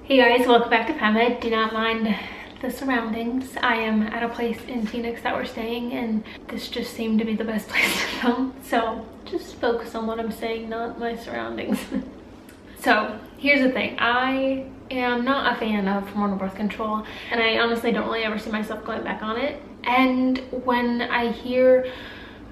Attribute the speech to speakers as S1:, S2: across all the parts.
S1: Hey guys, welcome back to FemmeHead. Do not mind the surroundings. I am at a place in Phoenix that we're staying, and this just seemed to be the best place to film. So just focus on what I'm saying, not my surroundings. So here's the thing. I am not a fan of hormonal birth control, and I honestly don't really ever see myself going back on it. And when I hear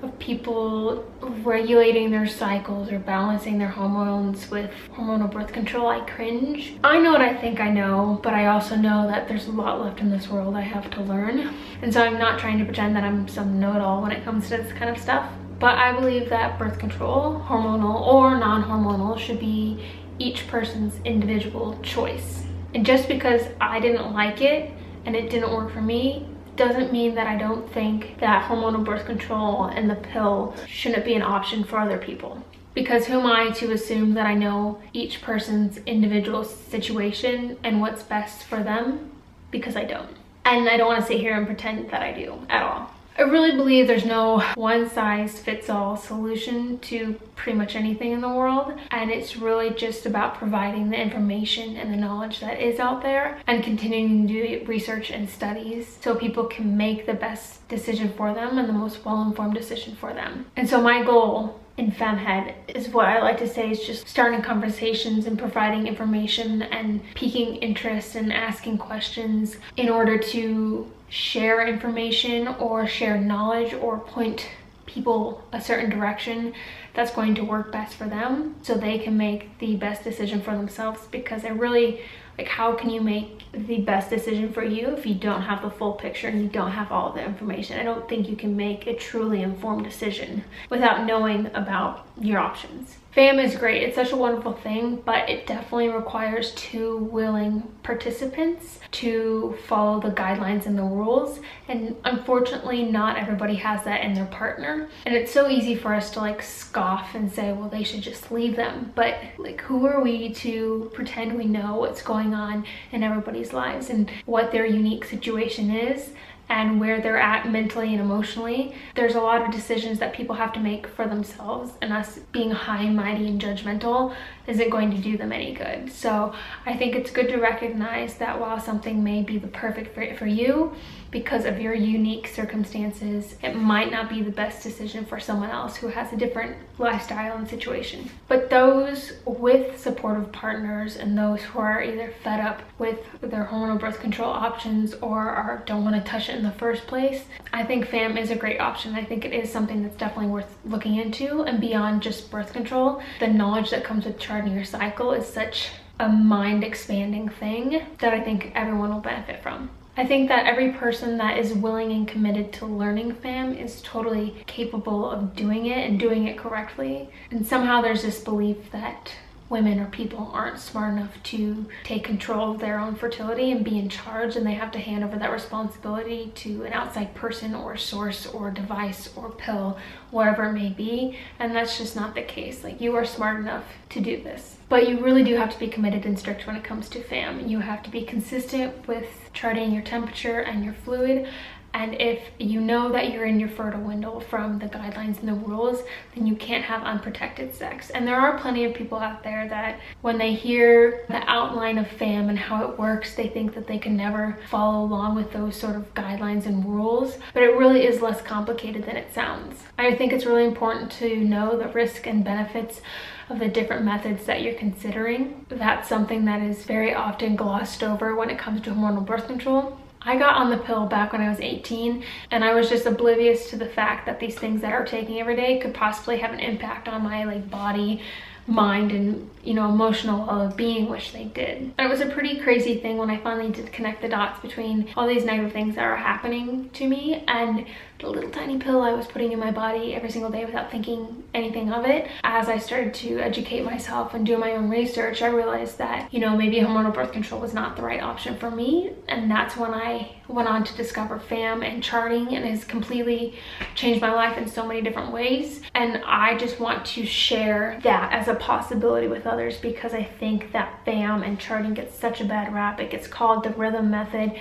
S1: of people regulating their cycles or balancing their hormones with hormonal birth control, I cringe. I know what I think I know, but I also know that there's a lot left in this world I have to learn. And so I'm not trying to pretend that I'm some know-it-all when it comes to this kind of stuff. But I believe that birth control, hormonal or non-hormonal, should be each person's individual choice. And just because I didn't like it and it didn't work for me, doesn't mean that I don't think that hormonal birth control and the pill shouldn't be an option for other people. Because who am I to assume that I know each person's individual situation and what's best for them? Because I don't. And I don't want to sit here and pretend that I do at all. I really believe there's no one-size-fits-all solution to pretty much anything in the world, and it's really just about providing the information and the knowledge that is out there and continuing to do research and studies so people can make the best decision for them and the most well-informed decision for them. And so my goal in FemmeHead is what I like to say is just starting conversations and providing information and piquing interest and asking questions in order to share information or share knowledge or point people a certain direction that's going to work best for them so they can make the best decision for themselves. Because I really, like, how can you make the best decision for you if you don't have the full picture and you don't have all the information? I don't think you can make a truly informed decision without knowing about your options. FAM is great, it's such a wonderful thing, but it definitely requires two willing participants to follow the guidelines and the rules. And unfortunately, not everybody has that in their partner. And it's so easy for us to like scoff and say, well, they should just leave them. But like, who are we to pretend we know what's going on in everybody's lives and what their unique situation is and where they're at mentally and emotionally? There's a lot of decisions that people have to make for themselves, and us being high and mighty and judgmental isn't going to do them any good. So I think it's good to recognize that while something may be the perfect fit for you, because of your unique circumstances, it might not be the best decision for someone else who has a different lifestyle and situation. But those with supportive partners and those who are either fed up with their hormonal birth control options or don't want to touch it in the first place, I think FAM is a great option. I think it is something that's definitely worth looking into. And beyond just birth control, the knowledge that comes with charting your cycle is such a mind-expanding thing that I think everyone will benefit from. I think that every person that is willing and committed to learning FAM is totally capable of doing it and doing it correctly. And somehow there's this belief that women or people aren't smart enough to take control of their own fertility and be in charge, and they have to hand over that responsibility to an outside person or source or device or pill, whatever it may be. And that's just not the case. Like, you are smart enough to do this. But you really do have to be committed and strict when it comes to FAM. You have to be consistent with charting your temperature and your fluid. And if you know that you're in your fertile window from the guidelines and the rules, then you can't have unprotected sex. And there are plenty of people out there that when they hear the outline of FAM and how it works, they think that they can never follow along with those sort of guidelines and rules. But it really is less complicated than it sounds. I think it's really important to know the risk and benefits of the different methods that you're considering. That's something that is very often glossed over when it comes to hormonal birth control. I got on the pill back when I was 18, and I was just oblivious to the fact that these things that I were taking every day could possibly have an impact on my body, mind, and emotional well-being, which they did. And it was a pretty crazy thing when I finally did connect the dots between all these negative things that were happening to me and the little tiny pill I was putting in my body every single day without thinking anything of it. As I started to educate myself and do my own research, I realized that maybe hormonal birth control was not the right option for me. And that's when I went on to discover FAM and charting, and has completely changed my life in so many different ways. And I just want to share that as a possibility with others, because I think that FAM and charting gets such a bad rap. It gets called the rhythm method,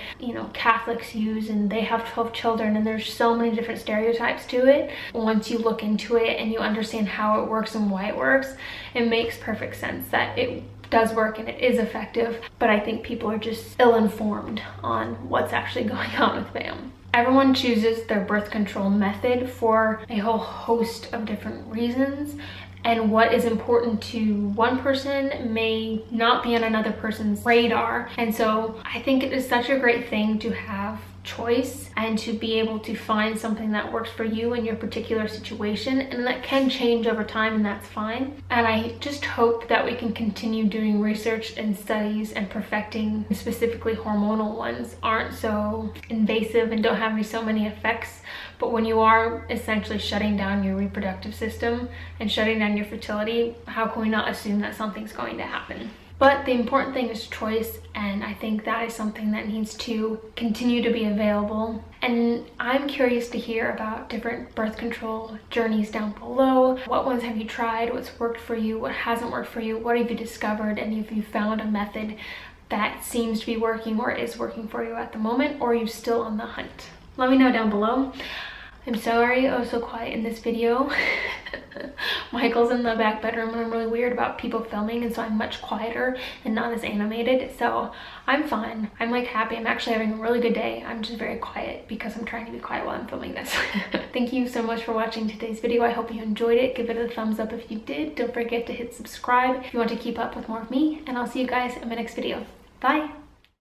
S1: Catholics use, and they have 12 children, and there's so many different stereotypes to it. Once you look into it and you understand how it works and why it works, it makes perfect sense that it does work and it is effective, but I think people are just ill-informed on what's actually going on with FEMM. Everyone chooses their birth control method for a whole host of different reasons, and what is important to one person may not be on another person's radar. And so I think it is such a great thing to have choice and to be able to find something that works for you in your particular situation, and that can change over time, and that's fine. And I just hope that we can continue doing research and studies and perfecting, specifically hormonal ones, aren't so invasive and don't have so many effects. But when you are essentially shutting down your reproductive system and shutting down your fertility, how can we not assume that something's going to happen? But the important thing is choice, and I think that is something that needs to continue to be available. And I'm curious to hear about different birth control journeys down below. What ones have you tried? What's worked for you? What hasn't worked for you? What have you discovered? And if you found a method that seems to be working or is working for you at the moment, or are you still on the hunt? Let me know down below. I'm sorry I was so quiet in this video. Michael's in the back bedroom and I'm really weird about people filming, and so I'm much quieter and not as animated. So I'm fine. I'm like happy. I'm actually having a really good day. I'm just very quiet because I'm trying to be quiet while I'm filming this. Thank you so much for watching today's video. I hope you enjoyed it. Give it a thumbs up if you did. Don't forget to hit subscribe if you want to keep up with more of me, and I'll see you guys in my next video. Bye.